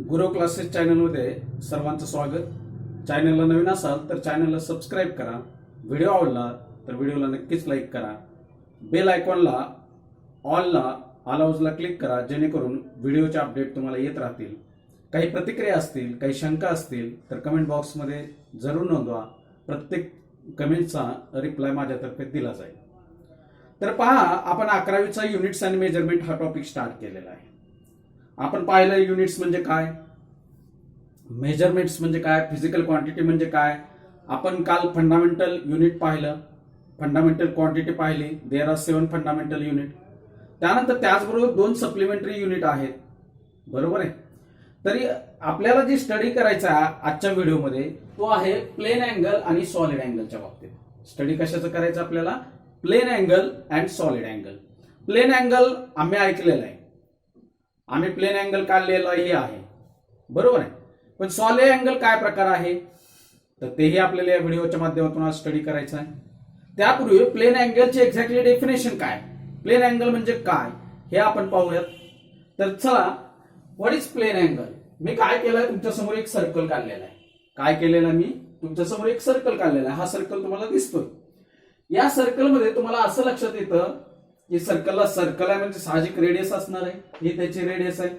Gurav classes चॅनलमध्ये सर्वांचं स्वागत. चॅनलला नवीन असाल तर चॅनलला सबस्क्राईब करा. व्हिडिओ आवडला तर व्हिडिओला नक्कीच लाईक करा. बेल आयकॉनला ऑलला अलाउजला क्लिक करा, जेणेकरून व्हिडिओचे अपडेट तुम्हाला येत राहतील. काही प्रतिक्रिया असतील, काही शंका असतील तर कमेंट बॉक्समध्ये जरूर नोंदवा. प्रत्येक कमेंटचा रिप्लाय माझ्यातर्फे दिला जाईल. तर पहा, आपण 11वीचा युनिट्स आणि मेजरमेंट हा टॉपिक स्टार्ट केलेला आहे. आपण पाहिलं युनिट्स म्हणजे काय, मेजरमेंट्स म्हणजे काय, फिजिकल क्वांटिटी म्हणजे काय. आपण काल फंडामेंटल युनिट पाहिलं, फंडामेंटल क्वांटिटी पाहिली. There are 7 fundamental unit. त्यानंतर त्याचबरोबर 2 सप्लिमेंटरी युनिट आहेत, बरोबर आहे. तरी आपल्याला जी स्टडी करायचा आजच्या व्हिडिओमध्ये तो आहे प्लेन अँगल आणि सॉलिड अँगलच्या बाबतीत. स्टडी कशाचं करायचं आपल्याला? Plane angle and solid angle. Plane angle आम्ही ऐकलेलं आहे, आम्ही प्लेन अँगल काढलेलाही आहे, बरोबर आहे. पण सॉलिड अँगल काय प्रकार आहे तर तेही आपल्याला या व्हिडिओच्या माध्यमातून आज स्टडी करायचं आहे. त्यापूर्वी प्लेन अँगलची एक्झॅक्टली डेफिनेशन काय, प्लेन अँगल म्हणजे काय हे आपण पाहूयात. तर चला, व्हॉट इज प्लेन अँगल. मी काय केलंय, तुमच्या समोर एक सर्कल काढलेला आहे. काय केलेलं आहे, मी तुमच्या समोर एक सर्कल काढलेला आहे. हा सर्कल तुम्हाला दिसतोय. या सर्कलमध्ये तुम्हाला असं लक्षात येतं की सर्कल आहे म्हणजे साहजिक रेडियस असणार आहे. ही त्याची रेडियस आहे.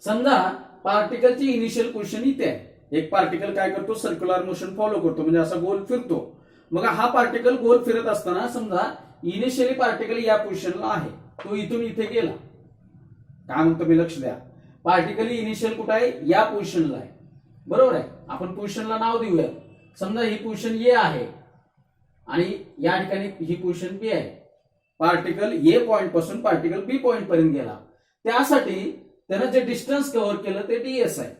समजा पार्टिकलची इनिशियल पोझिशन इथे आहे. एक पार्टिकल काय करतो, सर्क्युलर मोशन फॉलो करतो, म्हणजे असा गोल फिरतो. मग हा पार्टिकल गोल फिरत असताना समजा इनिशियली पार्टिकल या पोझिशनला आहे, तो इथून इथे गेला. काय म्हणतो मी, लक्ष द्या. पार्टिकल इनिशियल कुठे आहे, या पोझिशनला आहे, बरोबर आहे. आपण पोझिशनला नाव देऊया. समजा ही पोझिशन ए आहे आणि या ठिकाणी ही पोझिशन बी आहे. पार्टिकल ए पॉइंट पासून पार्टिकल बी पॉइंट पर्यंत गेला. त्यासाठी त्यानं जे डिस्टन्स कव्हर केलं ते डीएस आहे.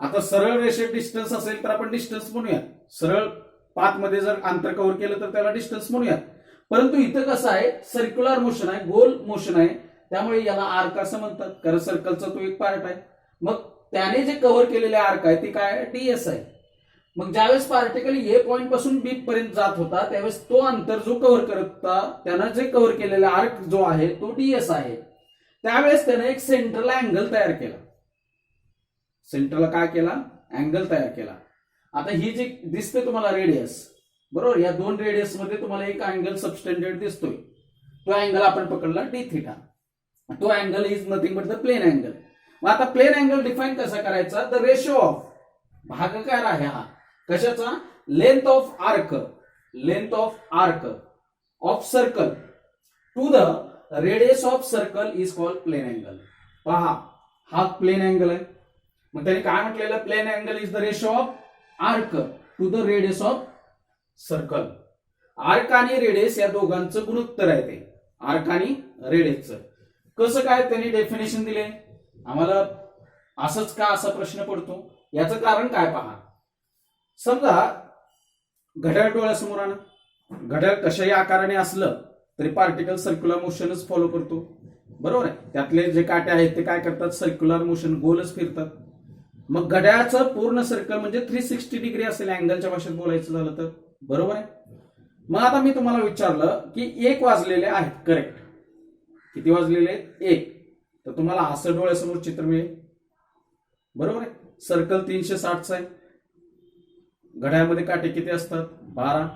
आता सरळ रेषेत डिस्टन्स असेल तर आपण डिस्टन्स म्हणूयात. सरळ पाथ मध्ये जर अंतर कव्हर केलं तर त्याला डिस्टन्स म्हणूयात. परंतु इथं कसं आहे, सर्क्युलर मोशन आहे, गोल मोशन आहे, त्यामुळे याला आर्क असं म्हणतात, कारण सर्कलचा तो एक पार्ट आहे. मग त्याने जे कव्हर केलेले आर्क आहे ते काय, डीएस आहे. मग ज्यावेळेस पार्टिकल ए पॉइंट पासून बी पर्यंत जात होता त्यावेळेस तो अंतर जो कव्हर करत होता, त्यानं जे कव्हर केलेला आर्क जो आहे तो डीएस आहे. त्यावेळेस त्याने एक सेंटरला अँगल तयार केला. सेंटरला काय केला, अँगल तयार केला. आता ही जी दिसते तुम्हाला रेडियस, बरोबर, या 2 रेडियस मध्ये तुम्हाला एक अँगल सबस्टेंडेड दिसतोय. तो अँगल आपण पकडला डी थिटा. तो angle is nothing but the plane angle. मग आता प्लेन अँगल डिफाईन कसा करायचा, द रेशो ऑफ, भागाकार आहे हा कशाचा, length of arc of circle to the radius of circle is called plane angle. पहा, हा प्लेन अँगल आहे. मग त्याने काय म्हटलेलं, plane angle is the ratio of arc to the radius of circle. Arc आणि रेडियस या दोघांचं गुणोत्तर आहे ते, आर्क आणि रेडियसचं. कसं काय त्यांनी डेफिनेशन दिले आम्हाला, असंच का असा प्रश्न पडतो. याचं कारण काय पहा. समजा घड्याळ डोळ्यासमोर आणा. घड्याळ कशाही आकाराने असलं तरी पार्टिकल सर्क्युलर मोशनच फॉलो करतो, बरोबर आहे. त्यातले जे काटे आहेत ते काय करतात, सर्क्युलर मोशन, गोलच फिरतात. मग घड्याळाचं पूर्ण सर्कल म्हणजे 360 डिग्री असेल अँगलच्या भाषेत बोलायचं झालं तर, बरोबर आहे. मग आता मी तुम्हाला विचारलं की 1 वाजलेले आहेत, करेक्ट. किती वाजलेले आहेत, 1. तर तुम्हाला असं डोळ्यासमोर चित्र मिळेल, बरोबर आहे. सर्कल 360 आहे. घड्याळामध्ये काटे किती असतात, 12,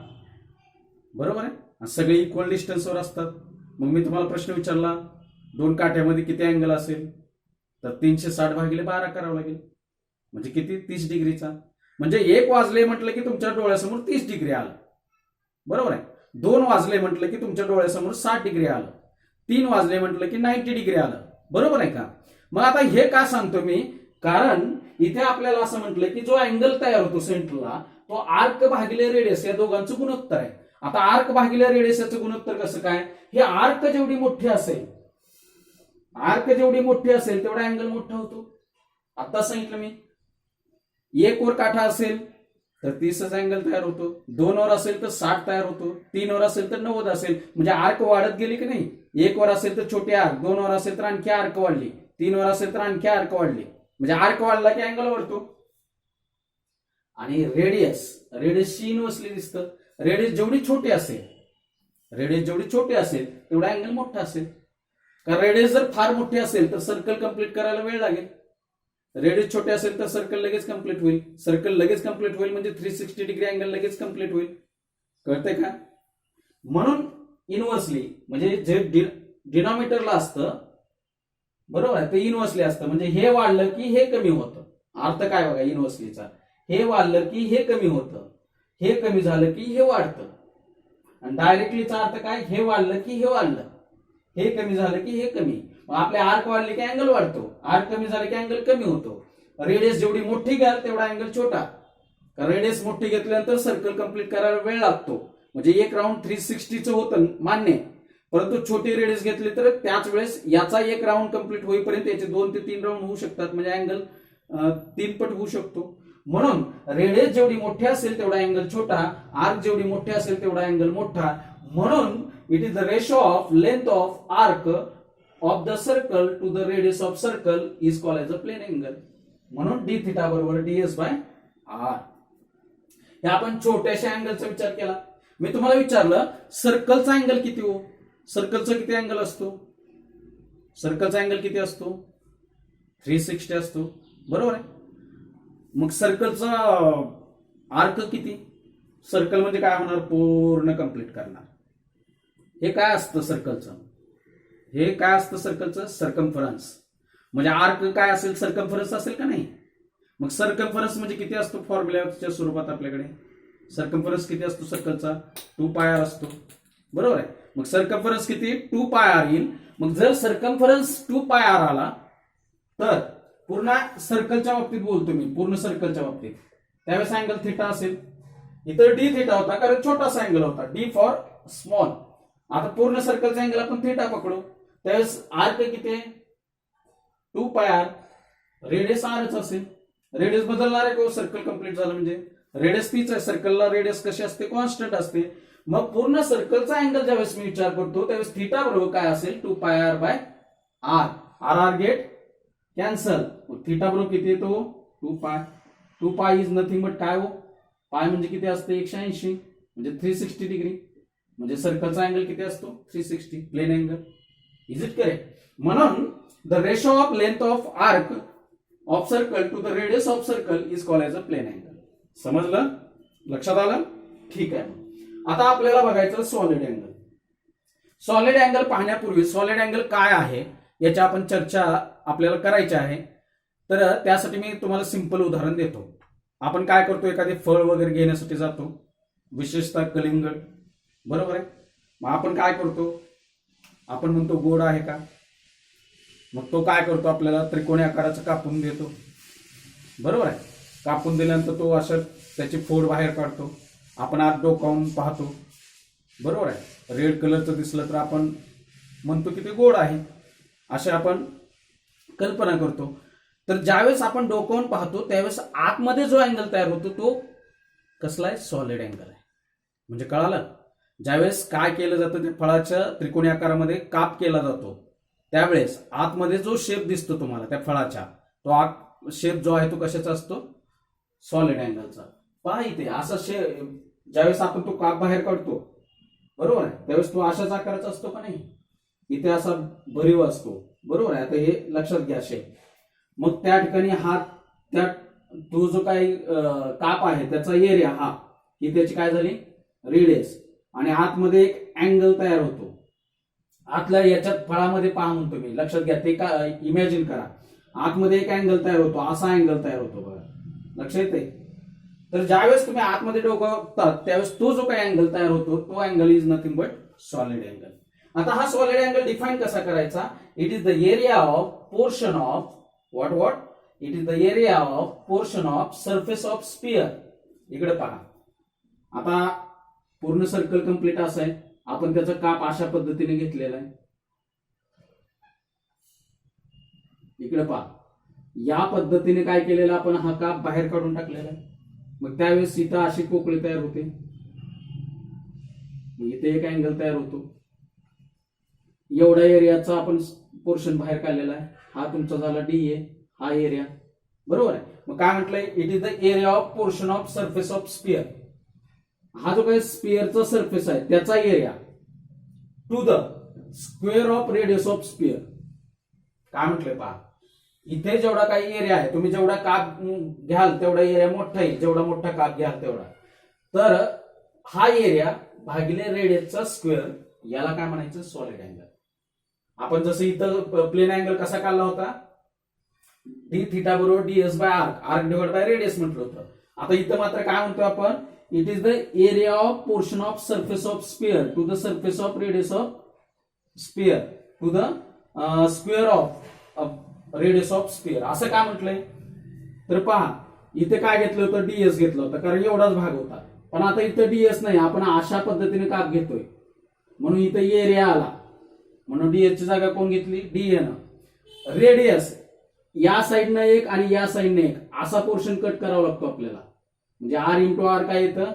बरोबर आहे. सगळे इक्वल डिस्टन्सवर असतात. मग मी तुम्हाला प्रश्न विचारला 2 काट्यामध्ये किती अँगल असेल, तर 360 भागिले 12 करावं लागेल, म्हणजे किती, 30 डिग्रीचा. म्हणजे 1 वाजले म्हटलं की तुमच्या डोळ्यासमोर 30 डिग्री आलं, बरोबर आहे. 2 वाजले म्हटलं की तुमच्या डोळ्यासमोर 60 डिग्री आलं. 3 वाजले म्हटलं की 90 डिग्री आलं, बरोबर आहे का. मग आता हे का सांगतो मी, कारण इथे आपल्याला असं म्हटलं की जो अँगल तयार होतो सेंटरला, तो आर्क भागिले रेडियस या दोघांचं गुणोत्तर आहे. आता आर्क भागिले रेडियस याचं गुणोत्तर कसं काय, हे आर्क जेवढी मोठी असेल, तेवढा अँगल मोठा होतो. आता सांगितलं मी. 1 वर काठा असेल तर 30च अँगल तयार होतो, 2 वर असेल तर 60 तयार होतो, 3 वर असेल तर 90 असेल. म्हणजे आर्क वाढत गेली की नाही. 1 वर असेल तर छोटे आर्क, 2 वर असेल तर आणखी आर्क वाढली, 3 वर असेल तर आणखी आर्क वाढली. म्हणजे आर्क वाढला की अँगल वाढतो. आणि रेडियस इनव्हर्सली दिसतं. रेडियस जेवढी छोटी असेल तेवढा अँगल मोठा असेल. कारण रेडियस जर फार मोठी असेल तर सर्कल कंप्लीट करायला वेळ लागेल, रेडियस छोटे असेल तर सर्कल लगेच कम्प्लीट होईल. सर्कल लगेच कम्प्लीट होईल म्हणजे 360 डिग्री अँगल लगेच कम्प्लीट होईल. कळतंय का? म्हणून इनव्हर्सली म्हणजे जे डिनॉमिनेटरला असतं बरोबर आहे ते इनव्हर्सली असतं. म्हणजे हे वाढलं की हे कमी होतं. अर्थ काय बघा इनव्हर्सलीचा, हे वाढलं की हे कमी होतं, हे कमी झालं की हे वाढतं. आणि डायरेक्टलीचा अर्थ काय, हे वाढलं की हे वाढलं, हे कमी झालं की हे कमी. आपले आर्क वाढले की अँगल वाढतो, आर्क कमी झाले की अँगल कमी होतो. रेडियस जेवढी मोठी घ्याल तेवढा अँगल छोटा. रेडियस मोठी घेतल्यानंतर सर्कल कंप्लीट करायला वेळ लागतो. म्हणजे एक राऊंड 360चं होतं मान्य, परंतु छोटी रेडियस घेतली तर त्याच वेळेस याचा एक राऊंड कंप्लीट होईपर्यंत याचे 2 ते 3 राऊंड होऊ शकतात. म्हणजे अँगल 3 पट होऊ शकतो. म्हणून रेडियस जेवढी मोठी असेल तेवढा अँगल छोटा, आर्क जेवढी मोठी असेल तेवढा अँगल मोठा. म्हणून it is the ratio of length of arc of the circle to the radius of circle is called as a plane angle. म्हणून डी थिटा बरोबर ds बाय आर. हे आपण छोट्याशा अँगलचा विचार केला. मी तुम्हाला विचारलं सर्कलचा अँगल किती हो, सर्कलचा किती अँगल असतो, सर्कलचा अँगल किती असतो 360 असतो बरोबर आहे. मग सर्कलचा आर्क किती, सर्कल म्हणजे काय होणार पूर्ण कंप्लीट करणार. हे काय असतं सर्कलचं, हे काय असतं सर्कलचं सर्कम्फरन्स. म्हणजे आर्क काय असेल सर्कम्फरन्स असेल का नाही. मग सर्कम्फरन्स म्हणजे किती असतो फॉर्म्युलाच्या स्वरूपात आपल्याकडे सर्कम्फरन्स किती असतो सर्कलचा 2πr असतो बरोबर आहे. मग सर्कम्फरन्स किती 2πr येईल. मग जर सर्कम्फरन्स 2πr आला तर पूर्ण सर्कलच्या बाबतीत बोलतो मी, पूर्ण सर्कलच्या बाबतीत त्यावेळेस अँगल थिटा असेल. इतर डी थिटा होता कारण छोटासा अँगल होता, डी फॉर स्मॉल. आता पूर्ण सर्कलचा अँगल आपण थिटा पकडू त्यावेळेस आर्क किती आहे 2πr, रेडियस आरच असेल. रेडियस बदलणार आहे का सर्कल कंप्लीट झालं म्हणजे रेडियस तीच आहे. सर्कलला रेडियस कशी असते कॉन्स्टंट असते. मग पूर्ण सर्कलचा अँगल ज्यावेळेस मी विचार करतो त्यावेळेस थिटा बरोबर काय असेल 2πr by R. R R get cancel. Theta बरोबर किती येतो 2π. 2π इज नथिंग बट काय हो पाय म्हणजे किती असते 180 म्हणजे 360 डिग्री. म्हणजे सर्कलचा अँगल किती असतो 360 plane angle. Is it correct. म्हणून the ratio of length of arc of circle to the radius of circle is called as a plane angle. समजलं, लक्षात आलं, ठीक आहे. आता आपल्याला बघायचं सॉलिड अँगल. सॉलिड अँगल पाहण्यापूर्वी सॉलिड अँगल काय आहे याची आपण चर्चा आपल्याला करायची आहे. तर त्यासाठी मी तुम्हाला सिंपल उदाहरण देतो. आपण काय करतो एखादे फळ वगैरे घेण्यासाठी जातो, विशेषतः कलिंगड बरोबर आहे. मग आपण काय करतो, आपण म्हणतो गोड आहे का. मग तो काय करतो आपल्याला त्रिकोणी आकाराचं कापून देतो बरोबर आहे. कापून दिल्यानंतर तो असं त्याची फोड बाहेर काढतो. आपण आत डोकावून पाहतो बरोबर आहे. रेड कलरचं दिसलं तर आपण म्हणतो की ते गोड आहे, असे आपण कल्पना करतो. तर ज्यावेळेस आपण डोकावून पाहतो त्यावेळेस आतमध्ये जो अँगल तयार होतो तो कसला आहे सॉलिड अँगल आहे. म्हणजे कळालं, ज्यावेळेस काय केलं जातं ते फळाच्या त्रिकोणी आकारामध्ये काप केला जातो त्यावेळेस आतमध्ये जो शेप दिसतो तुम्हाला त्या फळाच्या तो आत शेप जो आहे तो कशाचा असतो सॉलिड अँगलचा. पहा इथे असा शेप ज्यावेळेस आपण तो काप बाहेर काढतो बरोबर आहे त्यावेळेस तो अशाच आकाराचा असतो का नाही. इथे असा भरीव असतो बरोबर आहे. आता हे लक्षात घ्या शेप. मग त्या ठिकाणी हा त्या तो जो काही काप आहे त्याचा एरिया हा ही त्याची काय झाली रेडियस आणि आतमध्ये एक अँगल तयार होतो. आतल्या याच्यात फळामध्ये पहा म्हणतो मी, लक्षात घ्या ते का इमॅजिन करा. आतमध्ये एक अँगल तयार होतो, असा अँगल तयार होतो बघा, लक्षात येते. तर ज्यावेळेस तुम्ही आतमध्ये डोकावतात त्यावेळेस तो जो काही अँगल तयार होतो तो angle is nothing but solid angle. आता हा सॉलिड अँगल डिफाईन कसा करायचा. It is the area of portion of what it is the area of portion of surface of sphere. इकडे पहा, आता पूर्ण सर्कल कंप्लीट असं आहे. आपण त्याचा काप अशा पद्धतीने घेतलेला आहे. इकडे पहा, या पद्धतीने काय केलेलं आपण हा काप बाहेर काढून टाकलेला आहे. मग त्यावेळेस इथं अशी पोकळी तयार होते, इथे एक अँगल तयार होतो. एवढा एरियाचा आपण पोर्शन बाहेर काढलेला आहे. हा तुमचा झाला डी ए, हा एरिया बरोबर आहे. मग काय म्हटलंय it is the area of portion of surface of sphere. हा जो काही स्पियरचा सरफेस आहे त्याचा area to the square of radius of sphere. काय म्हटलंय पहा, इथे जेवढा काही एरिया आहे, तुम्ही जेवढा काप घ्याल तेवढा एरिया मोठा आहे, जेवढा मोठा काप घ्याल तेवढा. तर हा एरिया भागिले रेडियसचा स्क्वेअर, याला काय म्हणायचं, सॉलिड अँगल. आपण जसं इथं प्लेन अँगल कसा काढला होता, डी थिटा बरोबर DS by arc, arc divide by radius म्हटलं होतं. आता इथं मात्र काय म्हणतो आपण, it is the area of portion of surface of sphere to the surface of radius of sphere to the square of radius of sphere, असं काय म्हटलंय. तर पहा इथे काय घेतलं होतं, डीएस घेतलं होतं, कारण एवढाच भाग होता. पण आता इथं डीएस नाही, आपण अशा पद्धतीने काप घेतोय, म्हणून इथं एरिया आला, म्हणून डीएस ची जागा कोण घेतली, डीएन. रेडियस या साईडनं एक आणि या साईडनं एक असा पोर्शन कट करावा लागतो आपल्याला, म्हणजे आर इंटू आर काय येतं,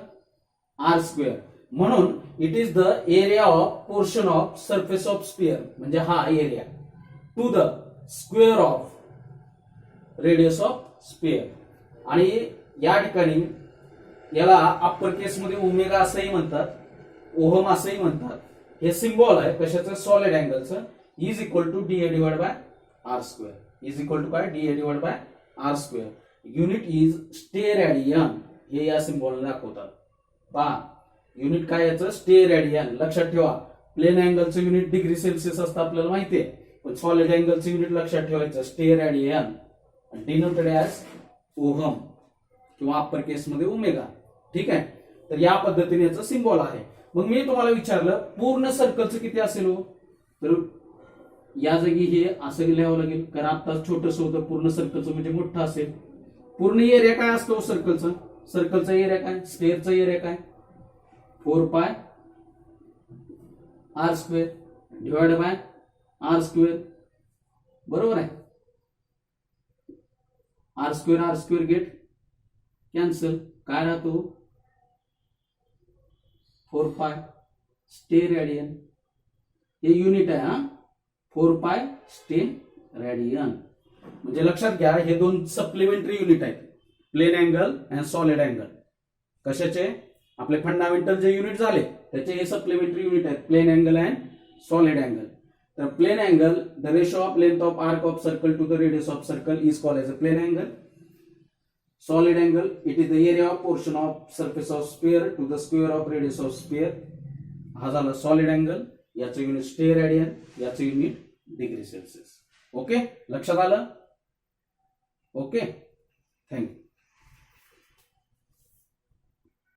आर स्क्वेअर. म्हणून it is the area of portion of surface of sphere, म्हणजे हा area, to the square of radius of sphere. आणि या ठिकाणी याला अप्पर केस मध्ये ओमेगा असंही म्हणतात, ओहम असंही म्हणतात. हे सिम्बॉल आहे कशाचं, सॉलिड अँगलचं. Is equal to D A divide by R square, is equal to काय, D A divide by R square. Unit is steradian, हे या सिम्बॉलने दाखवतात. पहा युनिट काय याचं, स्टे रेडियन. लक्षात ठेवा, प्लेन अँगलचं युनिट डिग्री सेल्सिअस असतं आपल्याला माहितीये, पण सॉलिड अँगलचं युनिट लक्षात ठेवायचं stay radian, denoted as ohm किंवा अप्पर केस मध्ये ओमेगा. ठीक आहे, तर या पद्धतीने याचं सिम्बॉल आहे. मग मी तुम्हाला विचारलं पूर्ण सर्कलचं किती असेल हो, तर या जागी हे असं लिहावं लागेल, कारण आता छोटस होतं, पूर्ण सर्कलचं म्हणजे मोठं असेल. पूर्ण एरिया काय असतो सर्कलचा, सर्कलचा एरिया काय, स्क्वेअरचा एरिया काय, 4 pi R square divide by R square, बरोबर आहे. आर स्क्वेअर गेट कॅन्सल, काय राहतो 4 पाय स्टे रेडियन, हे युनिट आहे हा, 4 पाय स्टे रेडियन. म्हणजे लक्षात घ्या हे दोन सप्लिमेंटरी युनिट आहेत, plane angle and solid angle. कशाचे, आपले फंडामेंटल जे युनिट झाले त्याचे हे सप्लिमेंटरी युनिट आहेत, plane angle and solid angle. तर plane angle, the ratio of length of arc of circle to the radius of circle is called as a plane angle. Solid angle, it is the area of portion of surface of sphere to the square of radius of sphere. हा झाला solid angle, याचं unit stay radian, याचं unit degree Celsius. Okay, लक्षात आलं. Okay, thank you.